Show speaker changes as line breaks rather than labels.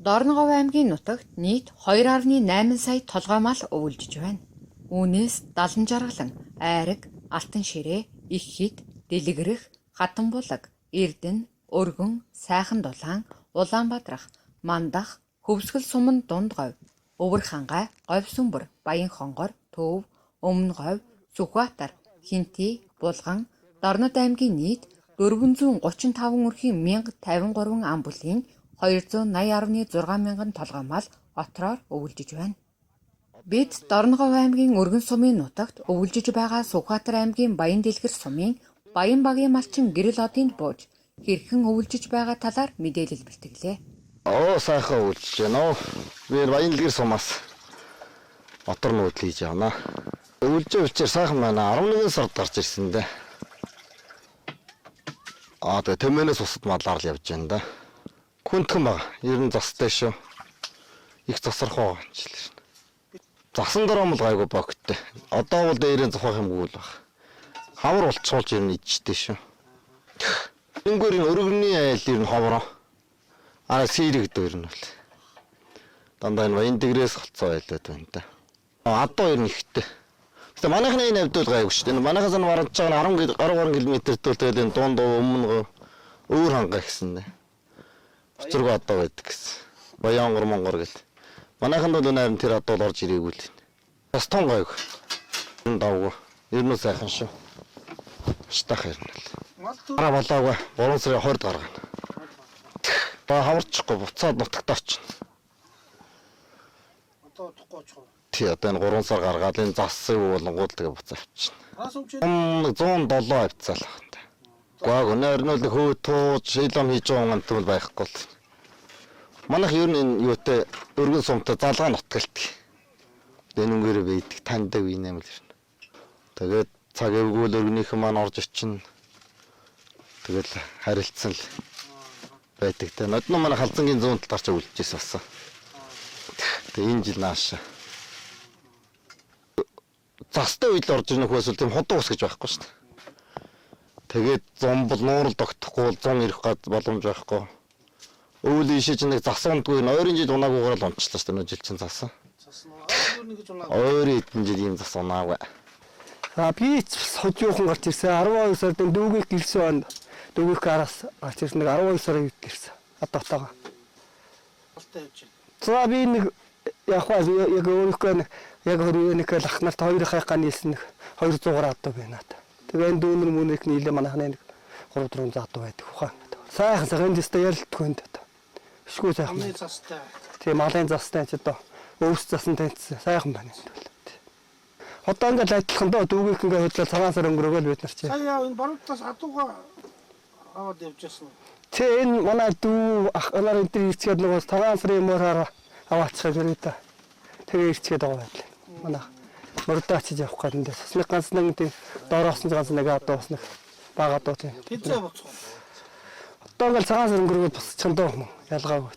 Дорноговь аймгийн нутагт нийт 2.8 сая толгой мал өвөлжиж байна. Үүнээс 70 жаргалан айраг, алтан ширээ, их хит, дэлгэрэх, хатанбулаг, эрдэнэ, өргөн, сайхан дулаан, Улаанбаатарх, мандах, хөвсгөл суман дунд говь, өвөр хангай, говь сүмбэр, баян хонгор, төв, өмнө говь, Сүхбаатар, Хинтий, Булган, Дорнод аймгийн нийт 435 өрхийн 1053 ам бүлийн 280.6 мянган толгой мал отроор өвөлжиж байна. Бид Дорноговь аймгийн өргөн сумын нутагт өвөлжиж байгаа Сүхбаатар аймгийн Баян дэлгэр сумын Баян багийн малчин гэрэл одынд бууж хэрхэн өвөлжиж байгаа талаар мэдээлэл бэлтгэлээ.
Сайхан өвөлжиж байна. Би Баян дэлгэр сумаас мотор нүүдэл хийж явна. Өвөлжөө бичээр сайхан байна. 11 сард гарч ирсэн дээ. Тэгээ төмөнөөс усад малаар л явж байна да. Хүндхэн баг. Ер нь застай шүү. Их засархоо жилэр. Засан дараа мал гайгүй богттой. Одоо бол дээрээ зохиох юмгүй л баг. Хавар болцоолж ер нь ичтэй шүү. Энгүүрийн өргөний айл ер нь ховороо. Сэрэгд ер нь бол. Дандаа энэ Баян дэлгэрээс холцоо байлаад байна да. Адуу ер нь ихтэй. Гэтэ манайхны энэ хавьд бол гайгүй шүү дээ. Манайхаас нь барж байгаа 10 км төл тэгээд энэ дунд өмнө өөр хангай гэсэн дээ. Өчргөө адуу байдаг гэсэн. Баян монгор гэл. Манайханд бол нэрэн тэр адуу орж ирээгүй л. Бас тон гайгүй. Энэ давгүй. Ер нь сайхан шүү. Штах ер нь. Араа болоогүй. 3 сарын 20-д гаргана. Хаварчихгүй буцаад нутагт очно.
Одоо утахгүй очих.
Тий, одоо энэ 3 сар гаргаад энэ засыг болонгууд тэгээ буцаа авчихна. 107 авцаал байна. Гоо нэр нь л хөөтөөж шилом хийж байгаа юм бол байхгүй л. Манайх ер нь энэ юутай өргөн сумтай залгаа нутгалт. Дэнүнгээрээ бийдэг таньдаг юм л юм. Тэгээд цаг эвгүүл өргөнийхэн маань орж очино. Тэгэл харилцсан л байдаг те. Нодно манай халзангийн зүүн талд гарч үлдчихсэн басан. Тэгээ энэ жил нааш. Застай үед л орж ирэх байсан тийм худуу ус гэж байхгүй шүү дээ. Тэгээд зомбол нуурал тогтохгүй бол 100 ирэх гад боломж байхгүй. Өвөл ишиж нэг засундгүй ойрын жил унаагүйгээр л унчлаа шүү дээ. Жил чинь засан. Ойрын эдэн жил ийм зас унаагүй.
Би хожуухан гарч ирсэн 12 сард дүүгэх гэлсэн дүүгэх араас гарч ирсэн нэг 12 сарын үед гэрсэн. Одоотойгоо. За би нэг яг өөрөөхөө яг нэг лахнарт хоёр хайгаа нийлсэн нэг 200 гаруй адуу байна та. Тэгээ энэ дүүнэр мөнийх нийлээ манайхны нэг 300 адуу байдаг ухаан. Сайхан сайхан дэстэй ярилтгүй энэ та. Ишгүй сайхан. Малын застай. Тийм малын застай ч одоо өвс засан тэнцсэн сайхан байна энэ бол. Одоо ингээд адилхан доо дүүгийнх ингээд хөдлөл цагаан сар өнгөрөөгөл бид нар чи.
Сая энэ баруутаас адууга аваад явжсэн.
Тэ энэ манай дүү ах нар энэ төр ирчгээд нөгөө цагаан сарын мороор аваачих юм та. Тэгээ ирчгээд байгаа байл. Манай мордоочж явах гэдэг нь сасны ганц нэг тийм доороос нь ганц нэг адуу бас нэг бага адуу тийм.
Тэзээ боцгоо.
Одоо ингээд цагаан сар өнгөрөөгөл босчихсон доо юм ялгаагүй.